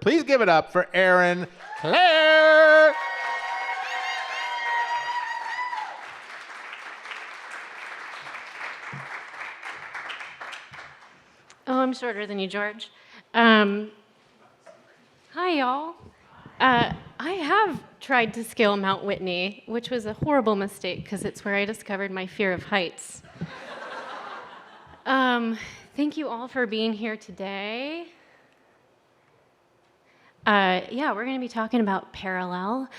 Please give it up for Erin Clare. Oh, I'm shorter than you, George. Hi, y'all. I have tried to scale Mount Whitney, which was a horrible mistake because it's where I discovered my fear of heights. Thank you all for being here today. We're going to be talking about parallel.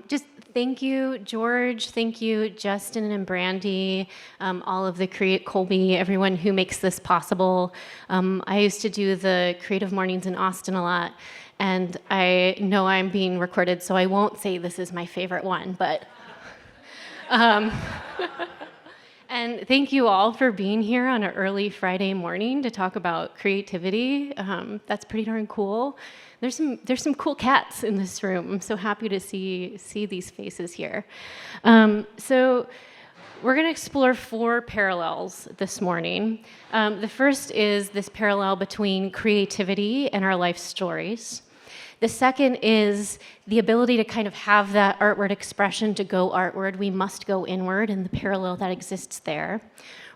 Just thank you, George. Thank you, Justin and Brandy, all of the Colby, everyone who makes this possible. I used to do the Creative Mornings in Austin a lot, and I know I'm being recorded, so I won't say this is my favorite one, but... And thank you all for being here on an early Friday morning to talk about creativity. That's pretty darn cool. There's some cool cats in this room. I'm so happy to see these faces here. So we're going to explore 4 parallels this morning. The first is this parallel between creativity and our life stories. The second is the ability to kind of have that artward expression to go artward. We must go inward, and the parallel that exists there.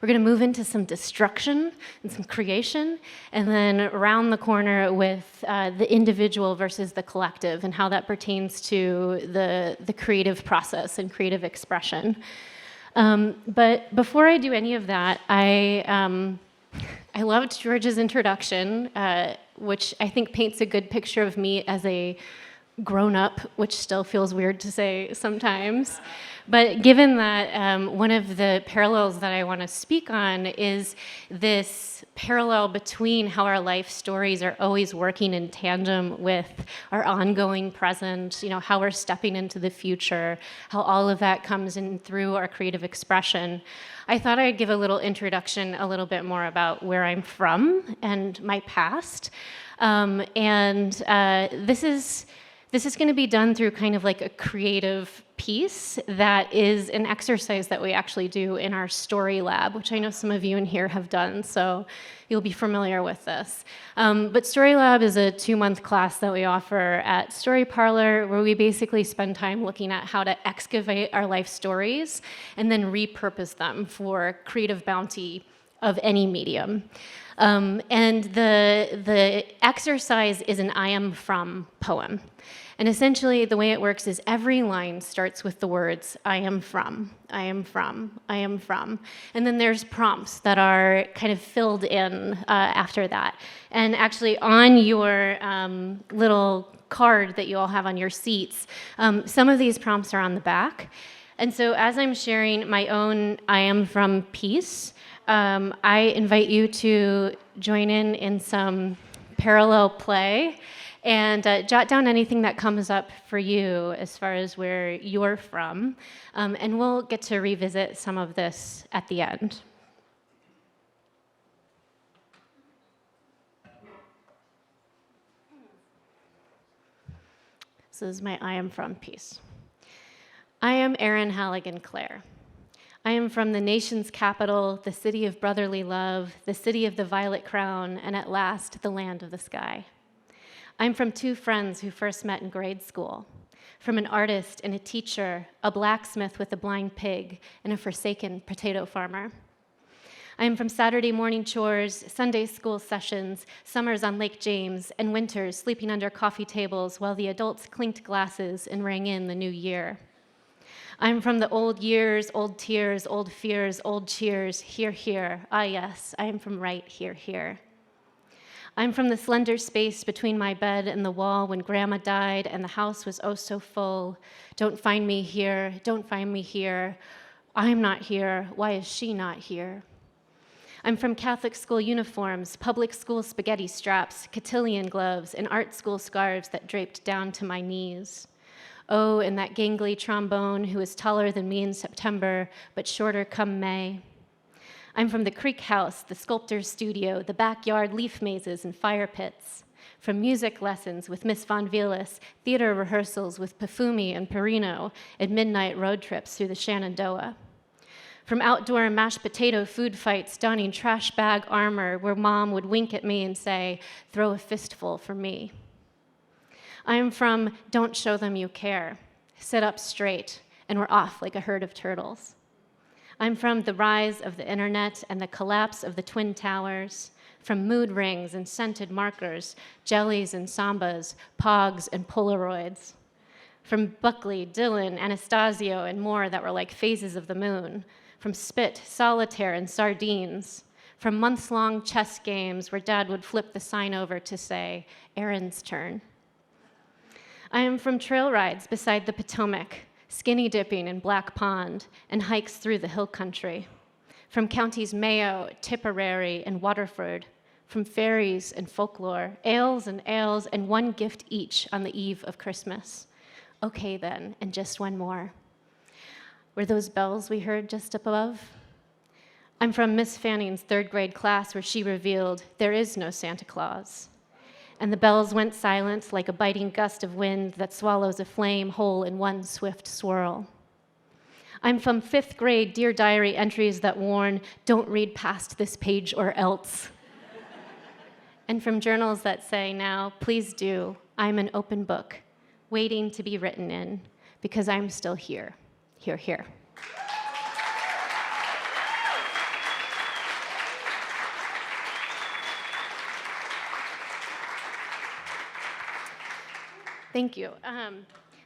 We're going to move into some destruction and some creation, and then around the corner with the individual versus the collective and how that pertains to the creative process and creative expression. But before I do any of that, I loved George's introduction, which I think paints a good picture of me as a grown-up, which still feels weird to say sometimes. But given that one of the parallels that I want to speak on is this parallel between how our life stories are always working in tandem with our ongoing present, how we're stepping into the future, how all of that comes in through our creative expression. I thought I'd give a little introduction a little bit more about where I'm from and my past. This is going to be done through kind of like a creative piece that is an exercise that we actually do in our story lab, which I know some of you in here have done, so you'll be familiar with this. But Story Lab is a 2-month class that we offer at Story Parlor, where we basically spend time looking at how to excavate our life stories and then repurpose them for creative bounty of any medium. And the exercise is an I am from poem. And essentially, the way it works is every line starts with the words, I am from, I am from, I am from. And then there's prompts that are kind of filled in after that. And actually, on your little card that you all have on your seats, some of these prompts are on the back. And so as I'm sharing my own I am from piece, I invite you to join in some parallel play and jot down anything that comes up for you as far as where you're from. And we'll get to revisit some of this at the end. This is my I am from piece. I am Erin Clare. I am from the nation's capital, the city of brotherly love, the city of the violet crown, and at last, the land of the sky. I'm from 2 friends who first met in grade school, from an artist and a teacher, a blacksmith with a blind pig, and a forsaken potato farmer. I am from Saturday morning chores, Sunday school sessions, summers on Lake James, and winters sleeping under coffee tables while the adults clinked glasses and rang in the new year. I'm from the old years, old tears, old fears, old cheers, here, here. Ah, yes, I am from right here, here. I'm from the slender space between my bed and the wall when Grandma died and the house was oh so full. Don't find me here, don't find me here. I'm not here, why is she not here? I'm from Catholic school uniforms, public school spaghetti straps, cotillion gloves, and art school scarves that draped down to my knees. Oh, and that gangly trombone who is taller than me in September, but shorter come May. I'm from the Creek House, the sculptor's studio, the backyard leaf mazes and fire pits. From music lessons with Miss Von Velis, theater rehearsals with Pafumi and Perino, and midnight road trips through the Shenandoah. From outdoor mashed potato food fights, donning trash bag armor where Mom would wink at me and say, throw a fistful for me. I am from Don't Show Them You Care, Sit Up Straight, and We're Off Like a Herd of Turtles. I'm from the rise of the internet and the collapse of the Twin Towers, from mood rings and scented markers, jellies and sambas, pogs and Polaroids. From Buckley, Dylan, Anastasio, and more that were like phases of the moon. From spit, solitaire, and sardines. From months-long chess games where Dad would flip the sign over to say, Erin's turn. I am from trail rides beside the Potomac, skinny dipping in Black Pond, and hikes through the hill country. From counties Mayo, Tipperary, and Waterford. From fairies and folklore, ales, and one gift each on the eve of Christmas. Okay then, and just one more. Were those bells we heard just up above? I'm from Miss Fanning's third grade class where she revealed there is no Santa Claus. And the bells went silent like a biting gust of wind that swallows a flame whole in one swift swirl. I'm from fifth grade Dear Diary entries that warn, don't read past this page or else. And from journals that say now, please do, I'm an open book, waiting to be written in, because I'm still here, here, here. Thank you.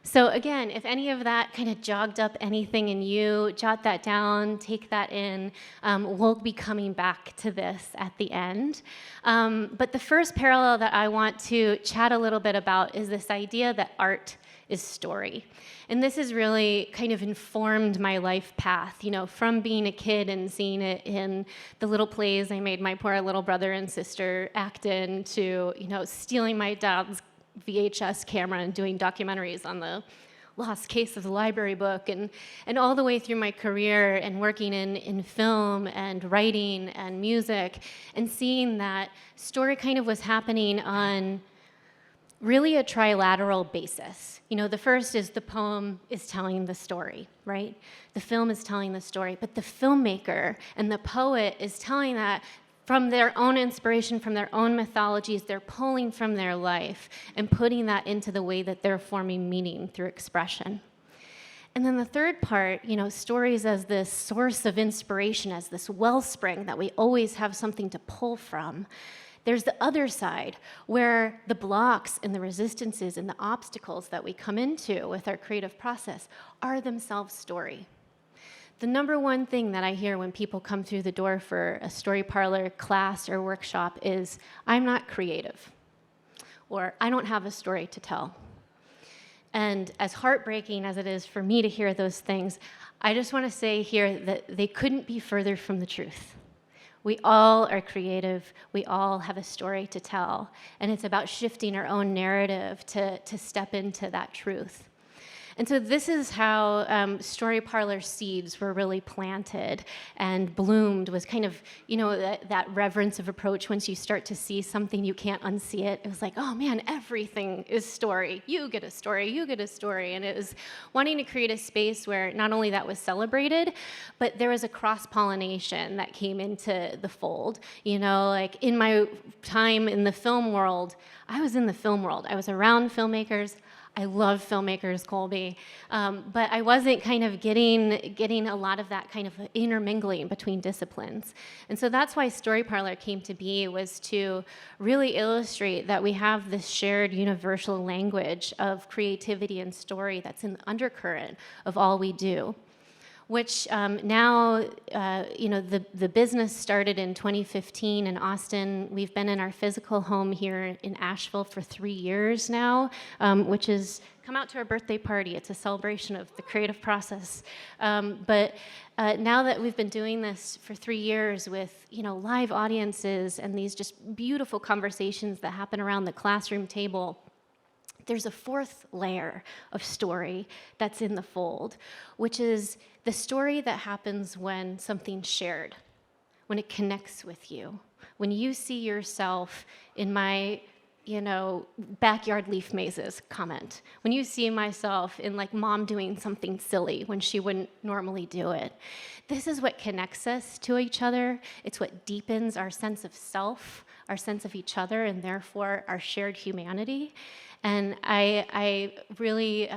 So again, if any of that kind of jogged up anything in you, jot that down, take that in. We'll be coming back to this at the end. But the first parallel that I want to chat a little bit about is this idea that art is story. And this has really kind of informed my life path, from being a kid and seeing it in the little plays I made my poor little brother and sister act in, to, stealing my dad's VHS camera and doing documentaries on the lost case of the library book, and all the way through my career and working in film and writing and music, and seeing that story kind of was happening on really a trilateral basis. The first is the poem is telling the story, right? The film is telling the story, but the filmmaker and the poet is telling that from their own inspiration, from their own mythologies. They're pulling from their life and putting that into the way that they're forming meaning through expression. And then the third part, stories as this source of inspiration, as this wellspring that we always have something to pull from. There's the other side, where the blocks and the resistances and the obstacles that we come into with our creative process are themselves story. The number one thing that I hear when people come through the door for a story parlor class or workshop is, I'm not creative, or I don't have a story to tell. And as heartbreaking as it is for me to hear those things, I just want to say here that they couldn't be further from the truth. We all are creative. We all have a story to tell. And it's about shifting our own narrative to step into that truth. And so this is how story parlor seeds were really planted and bloomed, was kind of, that reverence of approach. Once you start to see something, you can't unsee it. It was like, oh man, everything is story. You get a story, you get a story. And it was wanting to create a space where not only that was celebrated, but there was a cross-pollination that came into the fold. Like in my time in the film world, I was in the film world. I was around filmmakers. I love filmmakers, Colby, but I wasn't kind of getting a lot of that kind of intermingling between disciplines. And so that's why Story Parlor came to be, was to really illustrate that we have this shared universal language of creativity and story that's in the undercurrent of all we do. Which now, the business started in 2015 in Austin. We've been in our physical home here in Asheville for 3 years now, which is, come out to our birthday party. It's a celebration of the creative process. But now that we've been doing this for 3 years with, live audiences and these just beautiful conversations that happen around the classroom table, there's a fourth layer of story that's in the fold, which is the story that happens when something's shared, when it connects with you, when you see yourself in my, backyard leaf mazes comment, when you see myself in like mom doing something silly when she wouldn't normally do it. This is what connects us to each other. It's what deepens our sense of self, our sense of each other, and therefore our shared humanity. And I really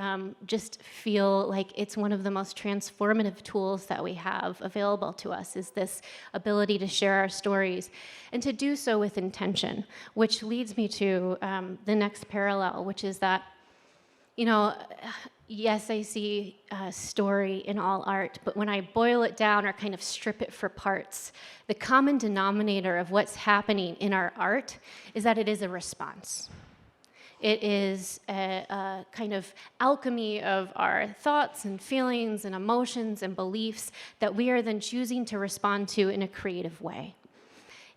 just feel like it's one of the most transformative tools that we have available to us, is this ability to share our stories and to do so with intention, which leads me to the next parallel, which is that, yes, I see a story in all art, but when I boil it down or kind of strip it for parts, the common denominator of what's happening in our art is that it is a response. It is a kind of alchemy of our thoughts and feelings and emotions and beliefs that we are then choosing to respond to in a creative way.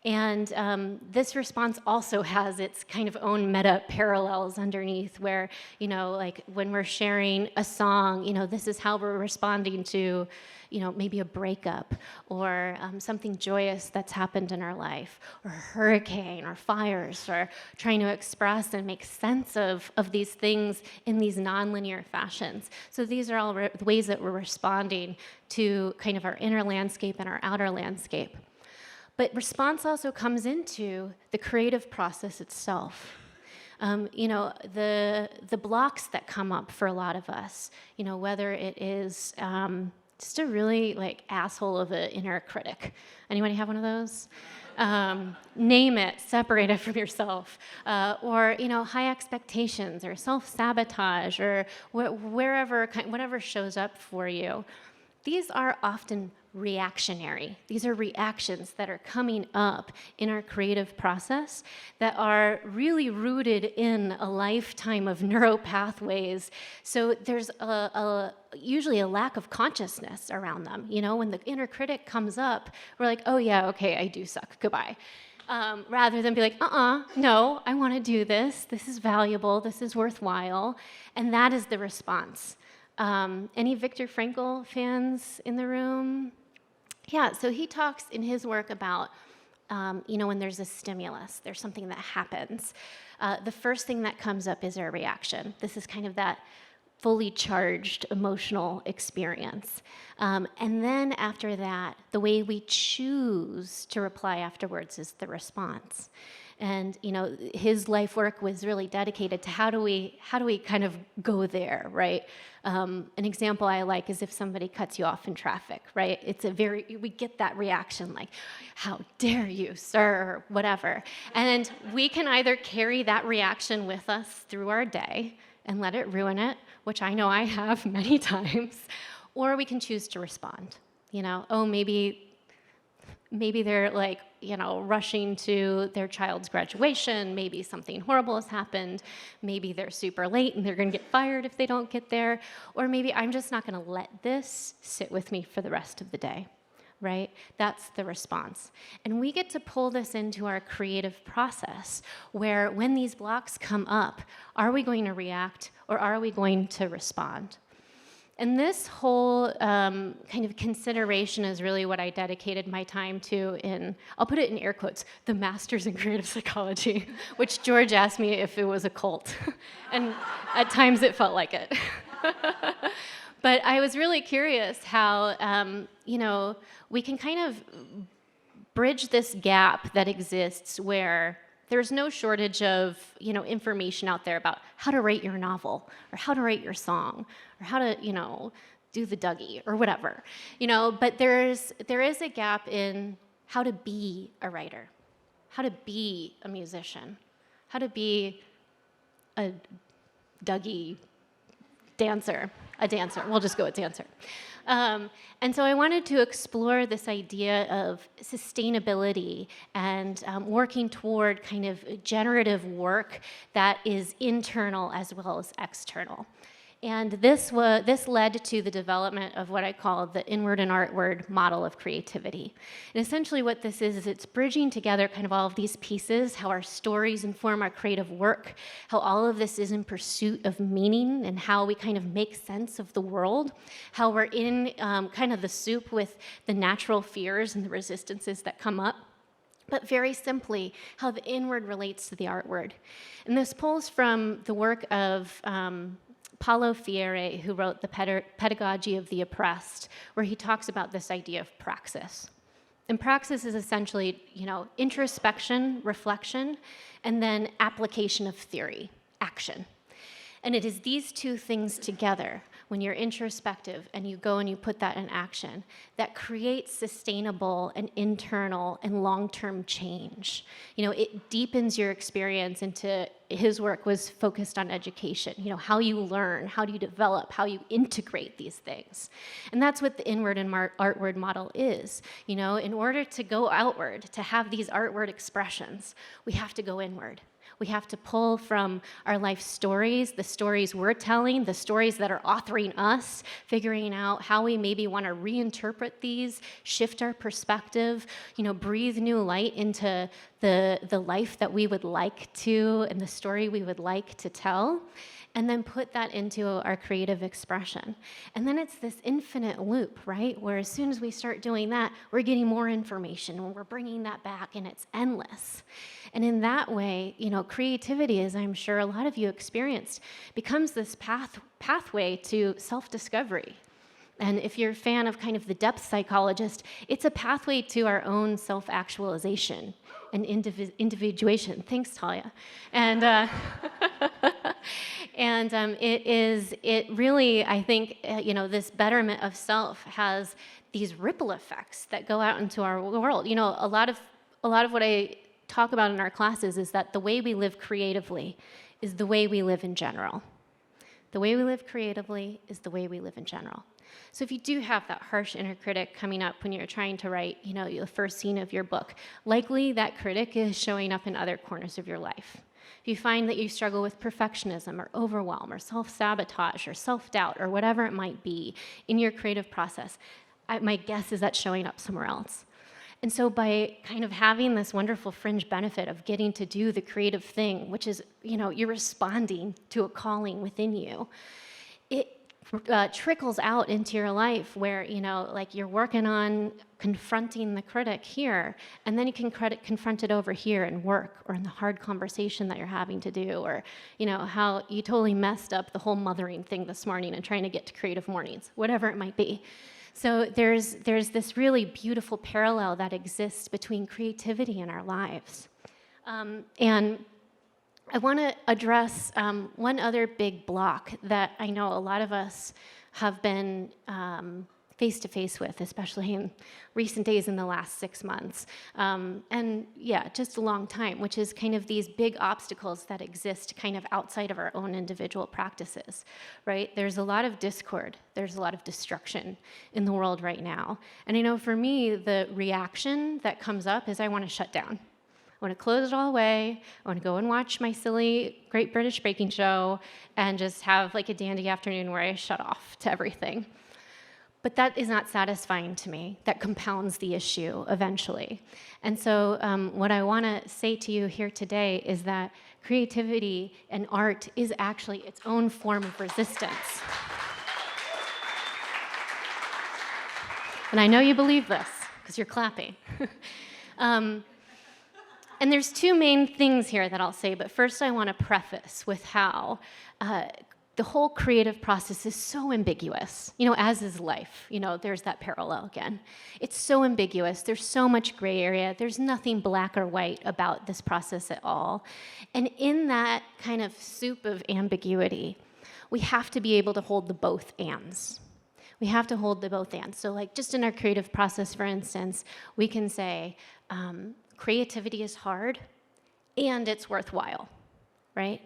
And this response also has its kind of own meta parallels underneath, where, like when we're sharing a song, this is how we're responding to, maybe a breakup or something joyous that's happened in our life, or a hurricane or fires, or trying to express and make sense of these things in these nonlinear fashions. So these are all the ways that we're responding to kind of our inner landscape and our outer landscape. But response also comes into the creative process itself. The blocks that come up for a lot of us, whether it is just a really asshole of an inner critic. Anybody have one of those? Name it, separate it from yourself, or high expectations, or self-sabotage, or whatever shows up for you. These are often reactionary. These are reactions that are coming up in our creative process that are really rooted in a lifetime of neural pathways. So there's usually a lack of consciousness around them. When the inner critic comes up, we're like, oh yeah, okay, I do suck, goodbye. Rather than be like, no, I want to do this. This is valuable. This is worthwhile. And that is the response. Any Viktor Frankl fans in the room? Yeah, so he talks in his work about, when there's a stimulus, there's something that happens. The first thing that comes up is our reaction. This is kind of that fully charged emotional experience. And then after that, the way we choose to reply afterwards is the response. And his life work was really dedicated to how do we kind of go there, right? An example I like is if somebody cuts you off in traffic, right? We get that reaction like, how dare you, sir, or whatever. And we can either carry that reaction with us through our day and let it ruin it, which I know I have many times, or we can choose to respond. Maybe they're rushing to their child's graduation. Maybe something horrible has happened. Maybe they're super late and they're going to get fired if they don't get there. Or maybe I'm just not going to let this sit with me for the rest of the day, right? That's the response. And we get to pull this into our creative process, where when these blocks come up, are we going to react or are we going to respond? And this whole kind of consideration is really what I dedicated my time to I'll put it in air quotes, the Master's in Creative Psychology, which George asked me if it was a cult. And at times it felt like it. But I was really curious how, we can kind of bridge this gap that exists where there's no shortage of, information out there about how to write your novel, or how to write your song, or how to, do the Dougie, or whatever. But there is a gap in how to be a writer, how to be a musician, how to be a Dougie dancer. We'll just go with dancer. And so I wanted to explore this idea of sustainability and working toward kind of generative work that is internal as well as external. And this led to the development of what I call the inward and outward model of creativity. And essentially what this is it's bridging together kind of all of these pieces, how our stories inform our creative work, how all of this is in pursuit of meaning and how we kind of make sense of the world, how we're in kind of the soup with the natural fears and the resistances that come up. But very simply, how the inward relates to the outward. And this pulls from the work of Paulo Freire, who wrote The Pedagogy of the Oppressed, where he talks about this idea of praxis. And praxis is essentially, introspection, reflection, and then application of theory, action. And it is these two things together, when you're introspective and you go and you put that in action, that creates sustainable and internal and long-term change. It deepens your experience into, his work was focused on education, how you learn, how do you develop, how you integrate these things. And that's what the inward and outward model is. In order to go outward, to have these outward expressions, we have to go inward. We have to pull from our life stories, the stories we're telling, the stories that are authoring us, figuring out how we maybe want to reinterpret these, shift our perspective, breathe new light into the life that we would like to and the story we would like to tell, and then put that into our creative expression. And then it's this infinite loop, right? Where as soon as we start doing that, we're getting more information and we're bringing that back, and it's endless. And in that way, creativity, as I'm sure a lot of you experienced, becomes this pathway to self-discovery. And if you're a fan of kind of the depth psychologist, it's a pathway to our own self-actualization and individuation. Thanks, Talia. And it really, I think, this betterment of self has these ripple effects that go out into our world. A lot of what I talk about in our classes is that the way we live creatively is the way we live in general. The way we live creatively is the way we live in general. So if you do have that harsh inner critic coming up when you're trying to write, the first scene of your book, likely that critic is showing up in other corners of your life. If you find that you struggle with perfectionism or overwhelm or self-sabotage or self-doubt or whatever it might be in your creative process, my guess is that's showing up somewhere else. And so by kind of having this wonderful fringe benefit of getting to do the creative thing, which is, you're responding to a calling within you, it trickles out into your life where, you're working on confronting the critic here, and then you can confront it over here in work or in the hard conversation that you're having to do, or, how you totally messed up the whole mothering thing this morning and trying to get to CreativeMornings, whatever it might be. So there's this really beautiful parallel that exists between creativity in our lives. And I want to address one other big block that I know a lot of us have been face-to-face with, especially in recent days in the last 6 months. Just a long time, which is kind of these big obstacles that exist kind of outside of our own individual practices, right? There's a lot of discord. There's a lot of destruction in the world right now. And I know for me, the reaction that comes up is I want to shut down. I want to close it all away. I want to go and watch my silly Great British Baking Show and just have like a dandy afternoon where I shut off to everything. But that is not satisfying to me. That compounds the issue eventually. And so what I want to say to you here today is that creativity and art is actually its own form of resistance. And I know you believe this because you're clapping. And there's two main things here that I'll say, but first I want to preface with how the whole creative process is so ambiguous, as is life. There's that parallel again. It's so ambiguous. There's so much gray area. There's nothing black or white about this process at all. And in that kind of soup of ambiguity, we have to be able to hold the both ands. We have to hold the both ands. So just in our creative process, for instance, we can say, creativity is hard and it's worthwhile, right?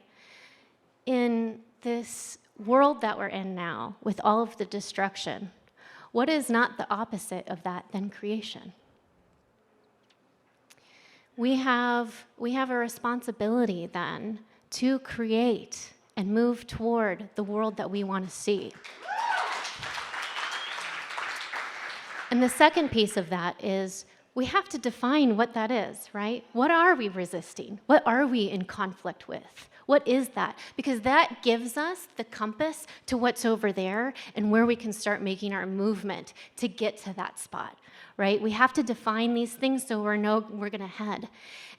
In this world that we're in now, with all of the destruction, what is not the opposite of that than creation? We have a responsibility then to create and move toward the world that we want to see. And the second piece of that is we have to define what that is, right? What are we resisting? What are we in conflict with? What is that? Because that gives us the compass to what's over there and where we can start making our movement to get to that spot, right? We have to define these things so we're going to head.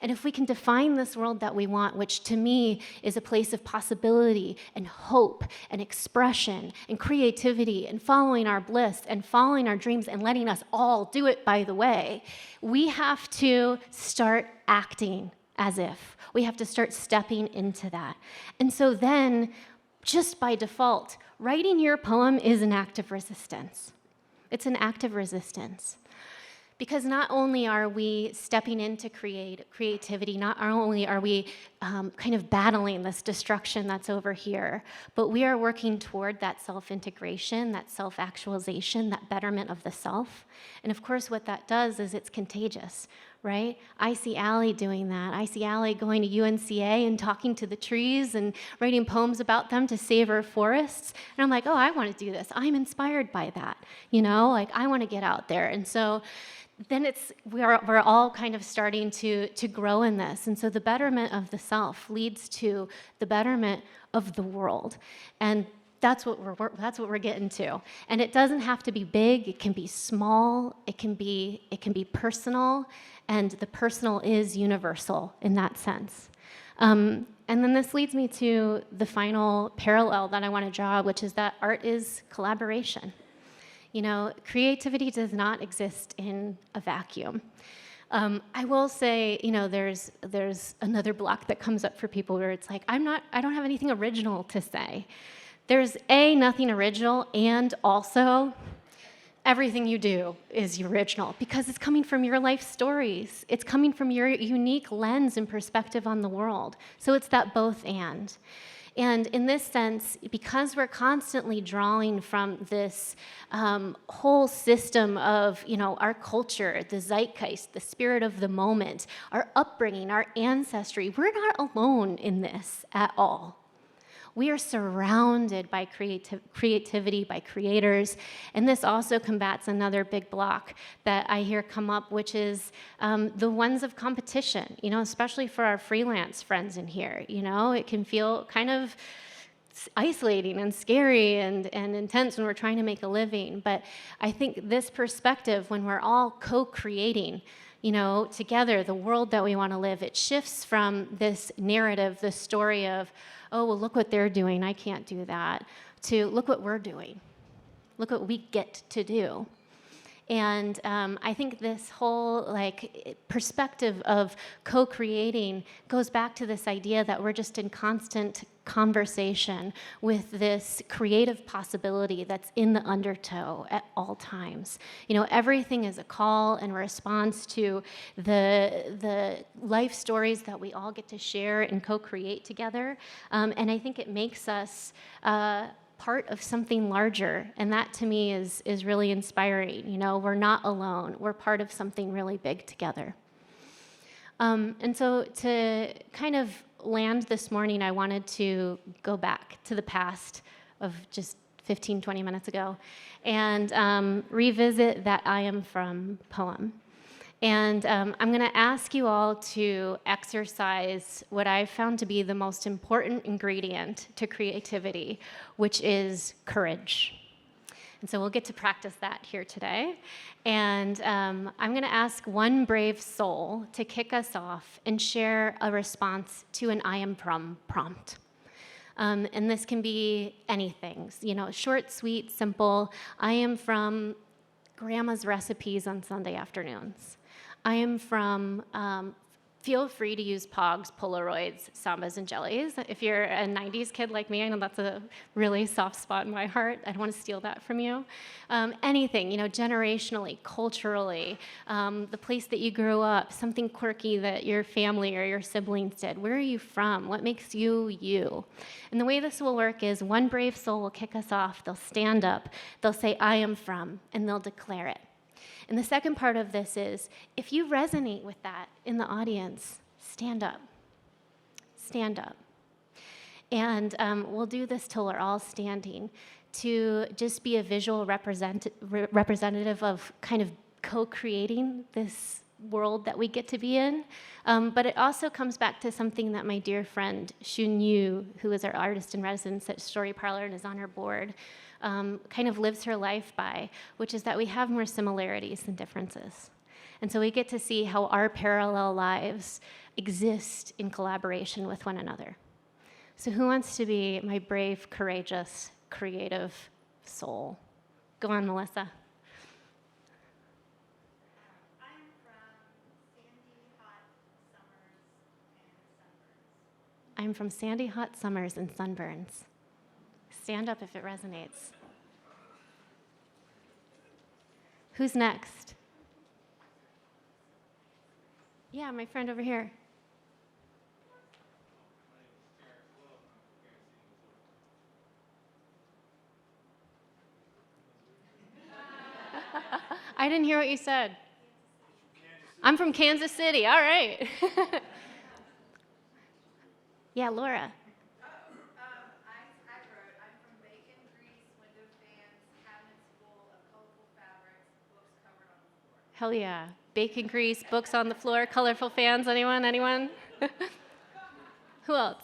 And if we can define this world that we want, which to me is a place of possibility and hope and expression and creativity and following our bliss and following our dreams and letting us all do it, by the way, we have to start acting as if. We have to start stepping into that. And so then, just by default, writing your poem is an act of resistance. It's an act of resistance. Because not only are we stepping into creativity, not only are we kind of battling this destruction that's over here, but we are working toward that self-integration, that self-actualization, that betterment of the self. And of course, what that does is it's contagious, right? I see Allie doing that. I see Allie going to UNCA and talking to the trees and writing poems about them to save our forests. And I'm like, oh, I want to do this. I'm inspired by that. Like I want to get out there. And so then we're all kind of starting to grow in this. And so the betterment of the self leads to the betterment of the world. And that's what we're getting to. And it doesn't have to be big. It can be small. It can be personal. And the personal is universal in that sense. And then this leads me to the final parallel that I want to draw, which is that art is collaboration. Creativity does not exist in a vacuum. I will say, there's another block that comes up for people where it's like, I don't have anything original to say. There's nothing original, and also everything you do is original because it's coming from your life stories. It's coming from your unique lens and perspective on the world. So it's that both and. And in this sense, because we're constantly drawing from this whole system of, our culture, the zeitgeist, the spirit of the moment, our upbringing, our ancestry, we're not alone in this at all. We are surrounded by creativity, by creators, and this also combats another big block that I hear come up, which is the ones of competition, especially for our freelance friends in here. It can feel kind of isolating and scary and intense when we're trying to make a living, but I think this perspective, when we're all co-creating, together, the world that we want to live, it shifts from this narrative, this story of, oh, well, look what they're doing, I can't do that, to look what we're doing. Look what we get to do. And I think this whole perspective of co-creating goes back to this idea that we're just in constant conversation with this creative possibility that's in the undertow at all times. Everything is a call and a response to the life stories that we all get to share and co-create together. And I think it makes us part of something larger, and that to me is really inspiring. We're not alone. We're part of something really big together. And so to kind of land this morning, I wanted to go back to the past of just 15, 20 minutes ago and revisit that I Am From poem. And I'm going to ask you all to exercise what I've found to be the most important ingredient to creativity, which is courage. And so we'll get to practice that here today. And I'm going to ask one brave soul to kick us off and share a response to an I Am From prompt. And this can be anything, short, sweet, simple. I am from Grandma's recipes on Sunday afternoons. I am from, feel free to use Pogs, Polaroids, Sambas, and Jellies. If you're a 90s kid like me, I know that's a really soft spot in my heart. I don't want to steal that from you. Anything, generationally, culturally, the place that you grew up, something quirky that your family or your siblings did. Where are you from? What makes you, you? And the way this will work is one brave soul will kick us off. They'll stand up. They'll say, I am from, and they'll declare it. And the second part of this is, if you resonate with that in the audience, stand up. Stand up. And we'll do this till we're all standing to just be a visual representative of kind of co-creating world that we get to be in. But it also comes back to something that my dear friend Shun Yu, who is our artist in residence at Story Parlor and is on our board, kind of lives her life by, which is that we have more similarities than differences. And so we get to see how our parallel lives exist in collaboration with one another. So who wants to be my brave, courageous, creative soul? Go on, Melissa. I'm from sandy, hot summers and sunburns. Stand up if it resonates. Who's next? Yeah, my friend over here. I didn't hear what you said. I'm from Kansas City. All right. Yeah, Laura. I wrote, I'm from bacon, grease, window fans, cabinets full of colorful fabrics, books covered on the floor. Hell yeah. Bacon grease, books on the floor, colorful fans. Anyone? Anyone? Who else?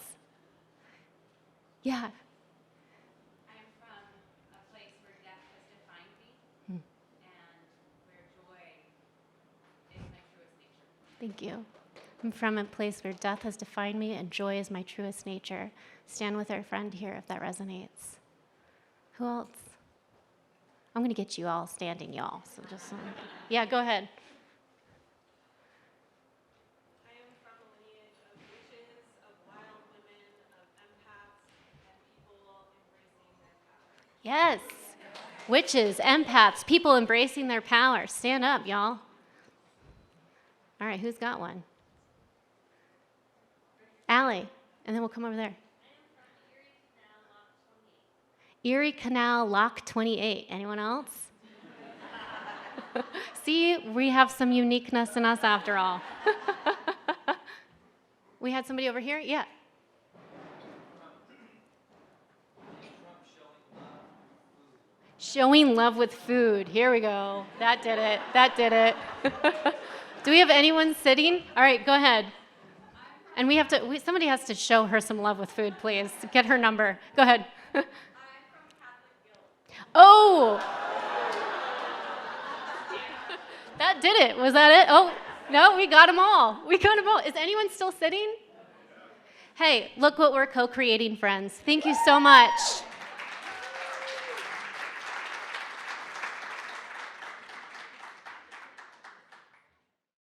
Yeah. I'm from a place where death has defined me, and where joy is my truest nature. Thank you. I'm from a place where death has defined me and joy is my truest nature. Stand with our friend here if that resonates. Who else? I'm going to get you all standing, y'all. So just, yeah, go ahead. I am from a lineage of witches, of wild women, of empaths, and people embracing their power. Yes. Witches, empaths, people embracing their power. Stand up, y'all. All right, who's got one? Allie, and then we'll come over there. Erie Canal Lock 28. Anyone else? See, we have some uniqueness in us after all. We had somebody over here? Yeah. Showing love with food. Here we go. That did it. That did it. Do we have anyone sitting? All right, go ahead. And somebody has to show her some love with food, please. Get her number. Go ahead. I'm from Catholic Guild. Oh! That did it. Was that it? Oh, no, we got them all. We got them all. Is anyone still sitting? Hey, look what we're co-creating, friends. Thank you so much.